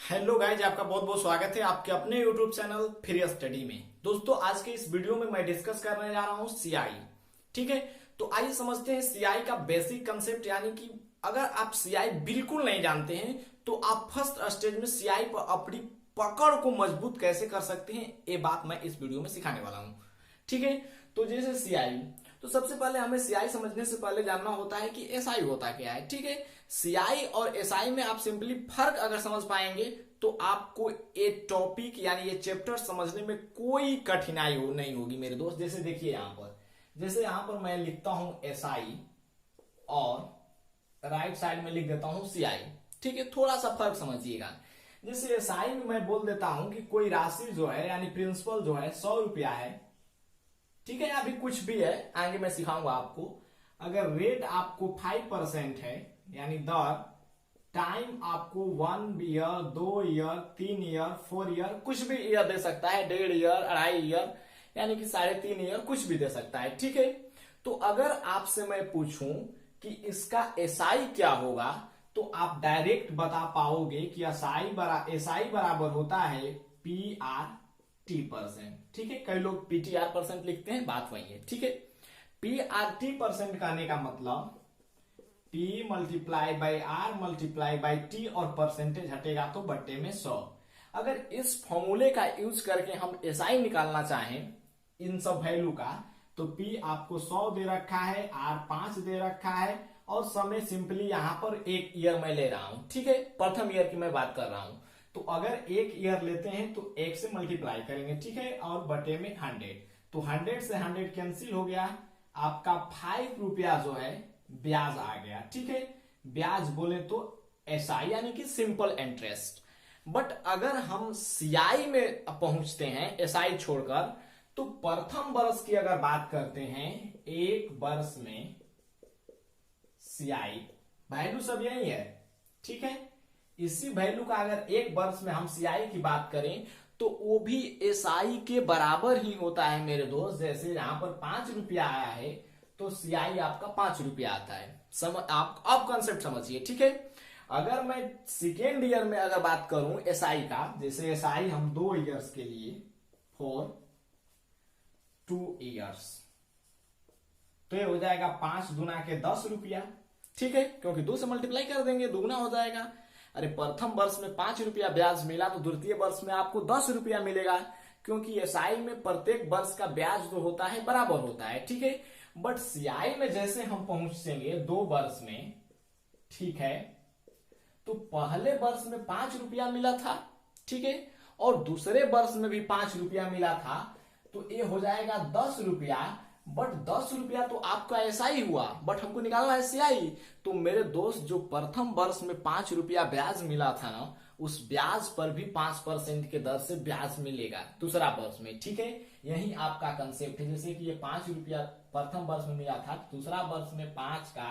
Hello guys, आपका बहुत बहुत स्वागत है आपके अपने यूट्यूब चैनल फ्री स्टडी में। दोस्तों, आज के इस वीडियो में मैं डिस्कस करने जा रहा हूं सीआई। ठीक है, तो आइए समझते हैं सीआई का बेसिक कंसेप्ट। यानी कि अगर आप सीआई बिल्कुल नहीं जानते हैं तो आप फर्स्ट स्टेज में सीआई पर अपनी पकड़ को मजबूत कैसे कर सकते हैं, ये बात मैं इस वीडियो में सिखाने वाला हूं। ठीक है, तो जैसे सीआई, तो सबसे पहले हमें सीआई समझने से पहले जानना होता है कि एसआई होता क्या है। ठीक है, सीआई और एसआई में आप सिंपली फर्क अगर समझ पाएंगे तो आपको ये टॉपिक यानी ये चैप्टर समझने में कोई कठिनाई नहीं होगी मेरे दोस्त। जैसे देखिए यहाँ पर, जैसे यहाँ पर मैं लिखता हूं एसआई और राइट साइड में लिख देता हूं सीआई। ठीक है, थोड़ा सा फर्क समझिएगा। जैसे एसआई में मैं बोल देता हूं कि कोई राशि जो है यानी प्रिंसिपल जो है 100 रुपया है। ठीक है, अभी कुछ भी है, आगे मैं सिखाऊंगा आपको। अगर रेट आपको 5% है यानी दर, टाइम आपको 1 ईयर, 2 ईयर, 3 ईयर, 4 ईयर, कुछ भी ईयर दे सकता है, 1.5 ईयर, 2.5 ईयर, यानी कि 3.5 ईयर, कुछ भी दे सकता है। ठीक है, तो अगर आपसे मैं पूछूं कि इसका एसआई क्या होगा तो आप डायरेक्ट बता पाओगे कि एसआई बराबर होता है PRT%। ठीक है, कई लोग PTR% लिखते हैं, बात वही है। ठीक है, PRT% कहने का मतलब P multiply by R multiply by T और परसेंटेज हटेगा तो बट्टे में 100। अगर इस फॉर्मूले का यूज करके हम एसआई निकालना चाहें इन सब वैल्यू का, तो P आपको 100 दे रखा है, R 5 दे रखा है और समय सिंपली यहां पर 1 ईयर मैं ले रहा हूं। ठीक है, प्रथम ईयर की मैं बात कर रहा हूं। तो अगर 1 ईयर लेते हैं तो 1 से मल्टीप्लाई करेंगे। ठीक है, और बटे में 100, तो 100 से 100 कैंसिल हो गया। आपका 5 रुपया जो है ब्याज आ गया। ठीक है, ब्याज बोले तो एसआई यानी कि सिंपल इंटरेस्ट। बट अगर हम सीआई में पहुंचते हैं एसआई छोड़कर, तो प्रथम वर्ष की अगर बात करते हैं, एक वर्ष में सीआई वैल्यू सब यही है। ठीक है, इसी वैल्यू का अगर एक वर्ष में हम सीआई की बात करें तो वो भी एसआई के बराबर ही होता है मेरे दोस्त। जैसे यहां पर 5 रुपया आया है तो सीआई आपका 5 रुपया आता है। आप अब कंसेप्ट समझिए। ठीक है, अगर मैं सेकेंड ईयर में अगर बात करूं एसआई का, जैसे एसआई हम 2 ईयर्स के लिए, फॉर 2 ईयर्स, तो ये हो जाएगा 5 गुना के 10 रुपया। ठीक है, क्योंकि 2 से मल्टीप्लाई कर देंगे, दुगना हो जाएगा। अरे प्रथम वर्ष में 5 रुपया ब्याज मिला तो द्वितीय वर्ष में आपको 10 रुपया मिलेगा, क्योंकि एसआई में प्रत्येक वर्ष का ब्याज जो होता है बराबर होता है। ठीक है, बट सीआई में जैसे हम पहुंचेंगे 2 वर्ष में, ठीक है, तो पहले वर्ष में 5 रुपया मिला था। ठीक है, और दूसरे वर्ष में भी 5 रुपया मिला था, तो ये हो जाएगा 10 रुपया। बट 10 रुपया तो आपका ऐसा ही हुआ, बट हमको निकालना है सीआई। तो मेरे दोस्त, जो प्रथम वर्ष में 5 रुपया ब्याज मिला था ना, उस ब्याज पर भी 5% के दर से ब्याज मिलेगा दूसरा वर्ष में। ठीक है, यही आपका कंसेप्ट है। जैसे कि ये 5 रुपया प्रथम वर्ष में मिला था, दूसरा वर्ष में 5 का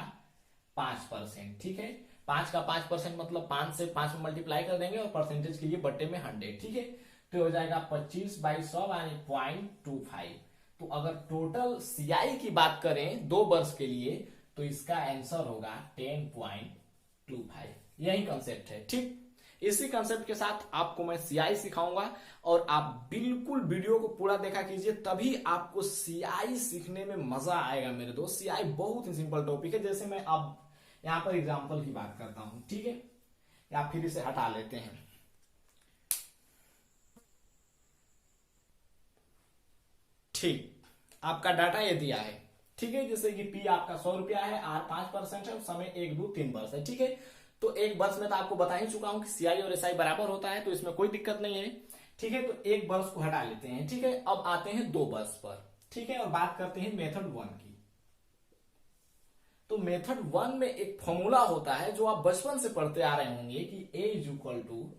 5%। ठीक है, 5 का 5% मतलब 5 से 5 में मल्टीप्लाई कर देंगे और परसेंटेज के लिए बट्टे में 100। ठीक है, तो हो जाएगा 25/100 यानी 0.25। तो अगर टोटल सीआई की बात करें 2 वर्ष के लिए, तो इसका आंसर होगा 10.25। यही कंसेप्ट है। ठीक, इसी कंसेप्ट के साथ आपको मैं सीआई सिखाऊंगा और आप बिल्कुल वीडियो को पूरा देखा कीजिए, तभी आपको सीआई सीखने में मजा आएगा मेरे दोस्त। सीआई बहुत ही सिंपल टॉपिक है। जैसे मैं अब यहां पर एग्जांपल की बात करता हूं। ठीक है, या फिर इसे हटा लेते हैं। ठीक, आपका डाटा ये दिया है। ठीक है, जैसे कि पी आपका 100 रुपया है, आर 5% है, समय 1, 2, 3 वर्ष है। ठीक है, तो एक वर्ष में तो आपको बता ही चुका हूं कि सीआई और एसआई बराबर होता है, तो इसमें कोई दिक्कत नहीं है। ठीक है, तो एक वर्ष को हटा लेते हैं। ठीक है, अब आते हैं 2 वर्ष पर। ठीक है, और बात करते हैं मेथड 1 की। तो मेथड 1 में एक फॉर्मूला होता है जो आप बचपन से पढ़ते आ रहे होंगे कि A इज इक्वल टू,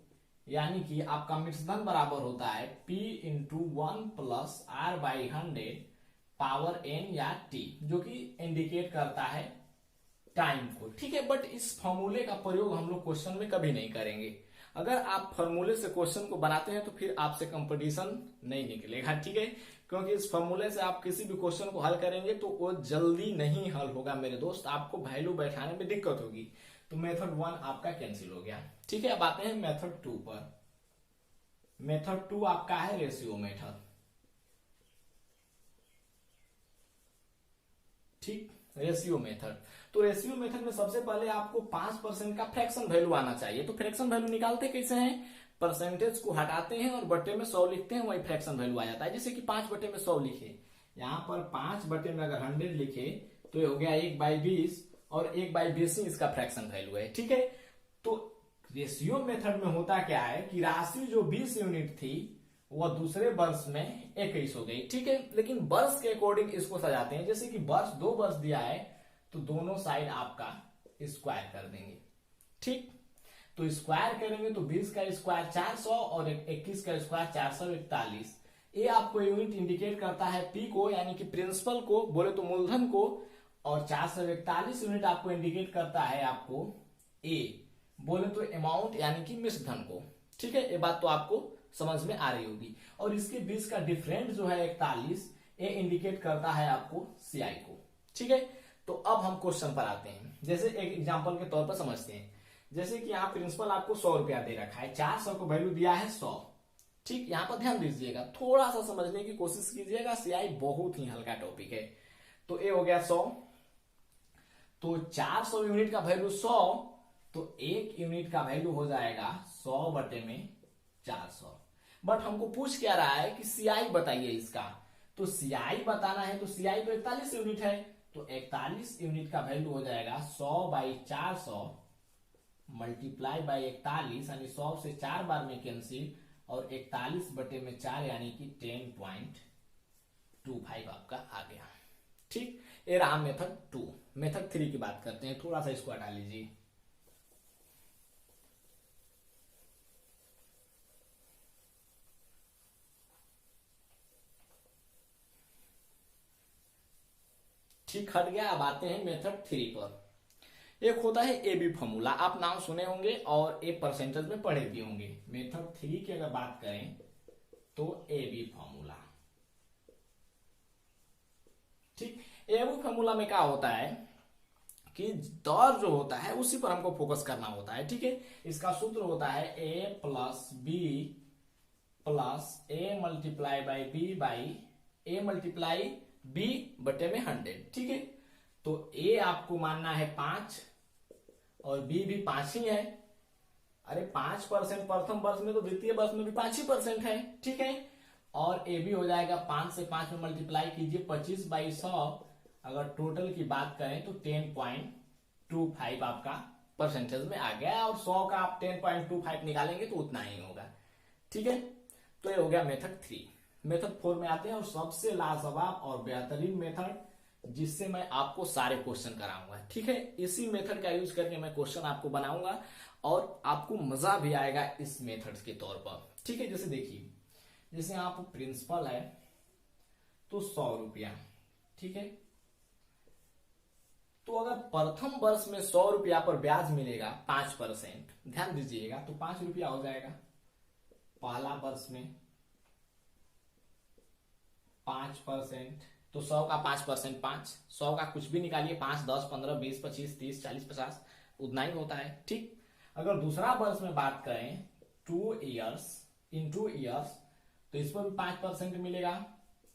यानी कि आपका मिश्रण बराबर होता है P into 1 plus R by 100 power N या T, जो कि इंडिकेट करता है टाइम को। ठीक है, बट इस फॉर्मूले का प्रयोग हम लोग क्वेश्चन में कभी नहीं करेंगे। अगर आप फॉर्मूले से क्वेश्चन को बनाते हैं तो फिर आपसे कंपटीशन नहीं निकलेगा। ठीक है, क्योंकि इस फॉर्मूले से आप किसी भी क्वेश्चन को हल करेंगे तो वो जल्दी नहीं हल होगा मेरे दोस्त, आपको वैल्यू बैठाने में दिक्कत होगी। तो मेथड 1 आपका कैंसिल हो गया। ठीक है, अब आते हैं मेथड 2 पर। मेथड 2 आपका है रेशियो मेथड। ठीक, रेशियो मेथड। तो रेशियो मेथड में सबसे पहले आपको 5% का फ्रैक्शन वैल्यू आना चाहिए। तो फ्रैक्शन वैल्यू निकालते कैसे हैं, परसेंटेज को हटाते हैं और बटे में 100 लिखते हैं, वही फ्रैक्शन वैल्यू आ जाता है। जैसे कि 5 बटे में 100 लिखे, यहाँ पर 5 बटे में अगर 100 लिखे तो ये हो गया 1/20 और 1/20 ही इसका फ्रैक्शन वैल्यू है। ठीक है, तो रेशियो मेथड में होता क्या है कि राशि जो 20 यूनिट थी वह दूसरे वर्ष में 21 हो गई। ठीक है, लेकिन वर्ष के अकॉर्डिंग इसको सजाते हैं। जैसे कि वर्ष 2 वर्ष दिया है तो दोनों साइड आपका स्क्वायर कर देंगे। ठीक, तो स्क्वायर करेंगे तो 20 का स्क्वायर 400 और 21 का स्क्वायर 441। ये आपको यूनिट इंडिकेट करता है पी को, यानी कि प्रिंसिपल को, बोले तो मूलधन को, और 441 यूनिट आपको इंडिकेट करता है आपको ए, बोले तो अमाउंट यानी कि मिश्रधन को। ठीक है, ये बात तो आपको समझ में आ रही होगी। और इसके बीच का डिफरेंट जो है 41, ये इंडिकेट करता है आपको सीआई को। ठीक है, तो अब हम क्वेश्चन पर आते हैं। जैसे एक एग्जांपल के तौर पर समझते हैं। जैसे कि यहाँ प्रिंसिपल आपको 100 रुपया दे रखा है, 400 को वैल्यू दिया है 100। ठीक, यहाँ पर ध्यान दीजिएगा, थोड़ा सा समझने की कोशिश कीजिएगा, सीआई बहुत ही हल्का टॉपिक है। तो ये हो गया 100, तो 400 यूनिट का वैल्यू 100, तो 1 यूनिट का वैल्यू हो जाएगा 100 बटे में 400। बट हमको पूछ क्या रहा है कि सीआई बताइए इसका। तो सीआई बताना है तो सीआई तो 41 यूनिट है, तो 41 यूनिट का वैल्यू हो जाएगा 100/400 मल्टीप्लाई बाई 41, यानी 100 से 4 बार में कैंसिल, और 41 बटे में 4 यानी कि 10.25 आपका आ गया। ठीक, ये रहा मेथड 2। मेथड 3 की बात करते हैं, थोड़ा सा इसको हटा लीजिए। ठीक, हट गया। अब आते हैं मेथड 3 पर। एक होता है ए बी फॉर्मूला, आप नाम सुने होंगे और ए परसेंटेज में पढ़े भी होंगे। मेथड 3 की अगर बात करें तो ए बी फॉर्मूला। ठीक, ए बी फॉर्मूला में क्या होता है कि दर जो होता है उसी पर हमको फोकस करना होता है। ठीक है, इसका सूत्र होता है A plus B plus A multiply by B by A multiply B बटे में 100। ठीक है, तो ए आपको मानना है 5 और बी भी 5 ही है। अरे 5% प्रथम वर्ष में, तो द्वितीय वर्ष में भी 5% है। ठीक है, और ए बी हो जाएगा 5 से 5 में मल्टीप्लाई कीजिए 25/100। अगर टोटल की बात करें तो 10.25 आपका परसेंटेज में आ गया, और 100 का आप 10.25 निकालेंगे तो उतना ही होगा। ठीक है, तो ये हो गया मेथड 3। मेथड 4 में आते हैं, और सबसे लाजवाब और बेहतरीन मेथड जिससे मैं आपको सारे क्वेश्चन कराऊंगा। ठीक है, इसी मेथड का यूज करके मैं क्वेश्चन आपको बनाऊंगा और आपको मजा भी आएगा इस मेथड के तौर पर। ठीक है, जैसे देखिए, जैसे आप प्रिंसिपल है तो 100 रुपया। ठीक है, तो अगर प्रथम वर्ष में 100 रुपया पर ब्याज मिलेगा 5%, ध्यान दीजिएगा, तो 5 रुपया हो जाएगा। पहला वर्ष में 5%, तो 100 का 5% 5, 100 का कुछ भी निकालिए, 5, 10, 15, 20, 25, 30, 40, 50, उतना ही होता है। ठीक, अगर दूसरा वर्ष में बात करें 2 इयर्स इन 2 इयर्स, तो इस पर भी 5% मिलेगा,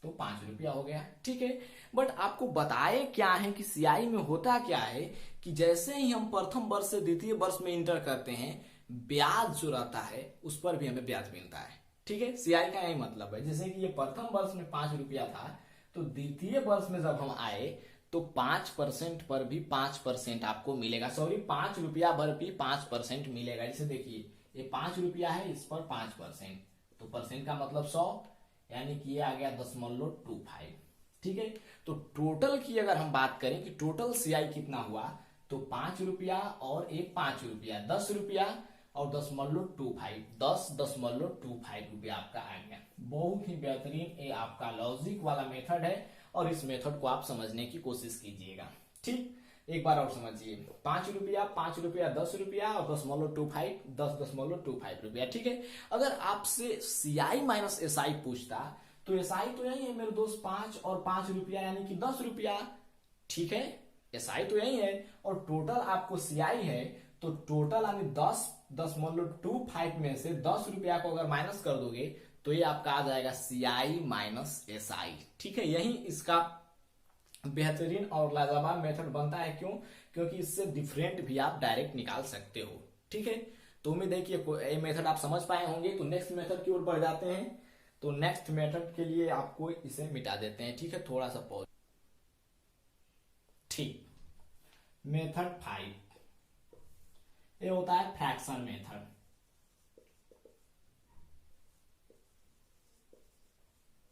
तो 5 रुपया हो गया। ठीक है, बट आपको बताए क्या है कि सीआई में होता क्या है कि जैसे ही हम प्रथम वर्ष से द्वितीय वर्ष में इंटर करते हैं, ब्याज जो रहता है उस पर भी हमें ब्याज मिलता है। ठीक है, सीआई का यही मतलब है। जैसे कि ये प्रथम वर्ष में 5 रुपया था, तो द्वितीय वर्ष में जब हम आए तो 5% पर भी 5% आपको मिलेगा। सॉरी, 5 रुपया पर भी 5% मिलेगा। जैसे देखिए, ये 5 रुपया है, इस पर 5%, तो परसेंट का मतलब 100, यानी कि ये आ गया 0.25। ठीक है, तो टोटल की अगर हम बात करें कि टोटल सीआई कितना हुआ, तो 5 रुपया और एक 5 रुपया, 10 रुपया और 10.25, 10.25 रुपया आपका आ गया। बहुत ही बेहतरीन ये आपका लॉजिक वाला मेथड है, और इस मेथड को आप समझने की कोशिश कीजिएगा। ठीक, एक बार और समझिए, 5 रुपया, 5 रुपया, 10 रुपया और 10.25, 10.25 रुपया। ठीक है, अगर आपसे सीआई माइनस एसआई पूछता, तो एसआई तो यही है मेरे दोस्त, 5 और 5 रुपया यानी कि 10 रुपया। ठीक है, एसआई तो यही है, और टोटल आपको सीआई है, तो टोटल यानी 10.25 में से 10 रुपया को अगर माइनस कर दोगे तो ये आपका आ जाएगा CI माइनस SI। ठीक है, यही इसका बेहतरीन और लाजवाब मेथड बनता है। क्यों? क्योंकि इससे डिफरेंट भी आप डायरेक्ट निकाल सकते हो। ठीक है, तो उम्मीद है कि ये मेथड आप समझ पाए होंगे। तो नेक्स्ट मेथड की ओर बढ़ जाते हैं। तो नेक्स्ट मेथड के लिए आपको इसे मिटा देते हैं। ठीक है, थोड़ा सा पॉज। ठीक, मेथड 5 ये होता है फ्रैक्शन मेथड।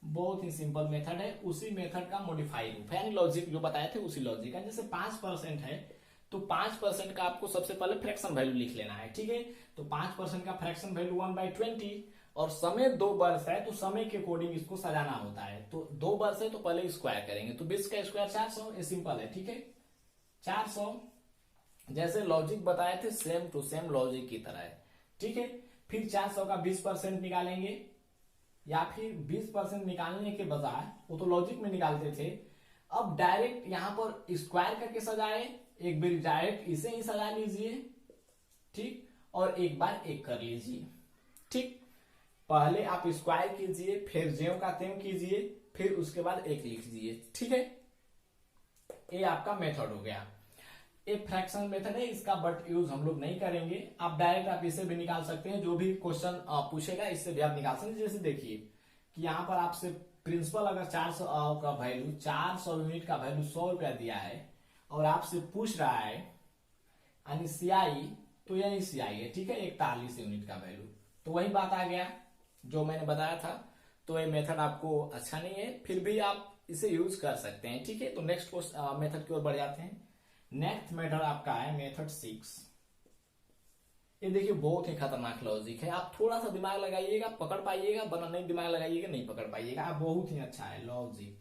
बहुत ही सिंपल मेथड है, उसी मेथड का मॉडिफाई रूप है, यानी लॉजिक जो बताए थे उसी लॉजिक का। जैसे 5% है तो 5% का आपको सबसे पहले फ्रैक्शन वैल्यू लिख लेना है। ठीक है, तो 5% का फ्रैक्शन वैल्यू 1/20 और समय 2 वर्ष है तो समय के अकॉर्डिंग इसको सजाना होता है। तो 2 वर्ष है तो पहले स्क्वायर करेंगे, तो 20 का स्क्वायर 400, ये सिंपल है। ठीक है, 400 जैसे लॉजिक बताए थे सेम टू सेम लॉजिक की तरह है। ठीक है, फिर 400 का 20% निकालेंगे, या फिर 20% निकालने के बजाय वो तो लॉजिक में निकालते थे, अब डायरेक्ट यहां पर स्क्वायर करके सजाए, एक बार डायरेक्ट इसे ही सजा लीजिए। ठीक, और एक बार एक कर लीजिए। ठीक, पहले आप स्क्वायर कीजिए, फिर ज्यों का त्यों कीजिए, फिर उसके बाद एक लिख दीजिए। ठीक है, ये आपका मेथड हो गया। एक फ्रैक्शन मेथड है इसका, बट यूज हम लोग नहीं करेंगे। आप डायरेक्ट आप इसे भी निकाल सकते हैं, जो भी क्वेश्चन पूछेगा इससे भी आप निकाल सकते हैं। जैसे देखिए कि यहाँ पर आपसे प्रिंसिपल अगर 400 का वैल्यू 400 यूनिट का वैल्यू 100 रुपया दिया है और आपसे पूछ रहा है यानी CI, तो यही CI है। ठीक है, 41 यूनिट का वैल्यू, तो वही बात आ गया जो मैंने बताया था। तो ये मेथड आपको अच्छा नहीं है, फिर भी आप इसे यूज कर सकते हैं। ठीक है, तो नेक्स्ट मेथड की ओर बढ़ जाते हैं। नेक्स्ट मेथड आपका है मेथड 6। ये देखिए बहुत ही खतरनाक लॉजिक है, आप थोड़ा सा दिमाग लगाइएगा पकड़ पाइएगा, वरना नहीं दिमाग लगाइएगा नहीं पकड़ पाइएगा। आप बहुत ही अच्छा है लॉजिक।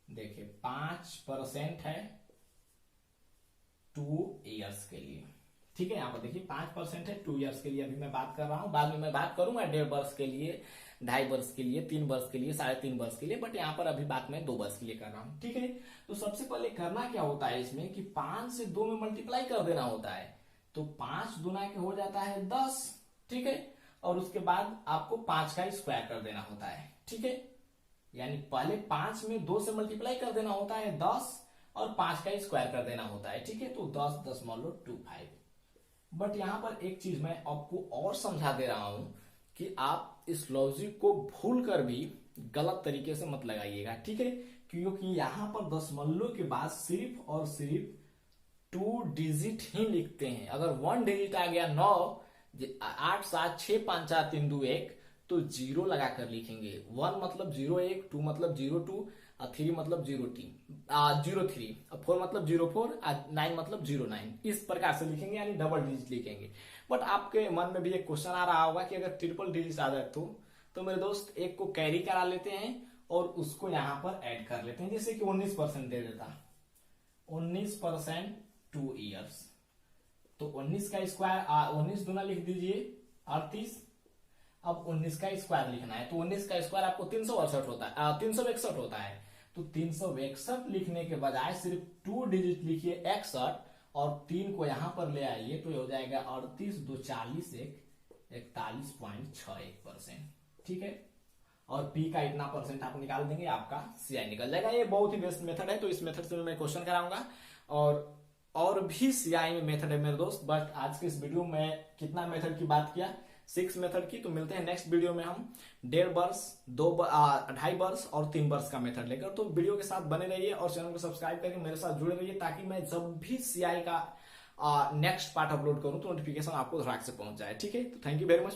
देखिए 5% है 2 इयर्स के लिए। ठीक है, यहाँ पर देखिए 5% है 2 इयर्स के लिए। अभी मैं बात कर रहा हूं, बाद में मैं बात करूंगा 1.5 वर्ष के लिए, 2.5 वर्ष के लिए, 3 वर्ष के लिए, 3.5 वर्ष के लिए, बट यहाँ पर अभी बात मैं 2 वर्ष के लिए कर रहा हूँ। ठीक है, तो सबसे पहले करना क्या होता है इसमें कि 5 से 2 में मल्टीप्लाई कर देना होता है। तो 5 दूना के हो जाता है 10। ठीक है, और उसके बाद आपको 5 का स्क्वायर कर देना होता है। ठीक है, यानी पहले 5 में 2 से मल्टीप्लाई कर देना होता है 10 और 5 का स्क्वायर कर देना होता है। ठीक है, तो 10.25। बट यहां पर एक चीज मैं आपको और समझा दे रहा हूं कि आप इस लॉजिक को भूल कर भी गलत तरीके से मत लगाइएगा। ठीक है, क्योंकि यहां पर दशमलव के बाद सिर्फ और सिर्फ 2 डिजिट ही लिखते हैं। अगर 1 डिजिट आ गया 9, 8 7 6 5 4 3 2 1, तो 0 लगा कर लिखेंगे। 1 मतलब 01, 2 मतलब 02, 3 मतलब 03, 4 मतलब 04, 9 मतलब 09। इस प्रकार से लिखेंगे, यानी डबल डिजिट लिखेंगे। बट आपके मन में भी एक क्वेश्चन आ रहा होगा कि अगर ट्रिपल डिजिट आ जाए तो मेरे दोस्त एक को कैरी करा लेते हैं और उसको यहां पर ऐड कर लेते हैं। जैसे कि 19% दे देता, 19% 2 इयर्स, तो 19 का स्क्वायर 19 दूना लिख दीजिए 38। अब 19 का स्क्वायर लिखना है, तो 19 का स्क्वायर आपको 362 होता है, 361 होता है। तो 361 लिखने के बजाय सिर्फ 2 डिजिट लिखिए 61 और 3 को यहां पर ले आइए, तो ये हो जाएगा 38 2 40 41.61%। ठीक है, और P का इतना परसेंट आप निकाल देंगे, आपका CI निकल जाएगा। ये बहुत ही बेस्ट मेथड है, तो इस मेथड से मैं क्वेश्चन कराऊंगा। और भी CI में मेथड है मेरे दोस्त, बट आज के इस वीडियो में कितना मेथड की बात किया, 6 मेथड की। तो मिलते हैं नेक्स्ट वीडियो में हम 1.5 वर्ष, 2.5 वर्ष और 3 वर्ष का मेथड लेकर। तो वीडियो के साथ बने रहिए और चैनल को सब्सक्राइब करके मेरे साथ जुड़े रहिए, ताकि मैं जब भी CI का नेक्स्ट पार्ट अपलोड करूं तो नोटिफिकेशन आपको धड़ाक से पहुंच जाए। ठीक है, तो थैंक यू वेरी मच।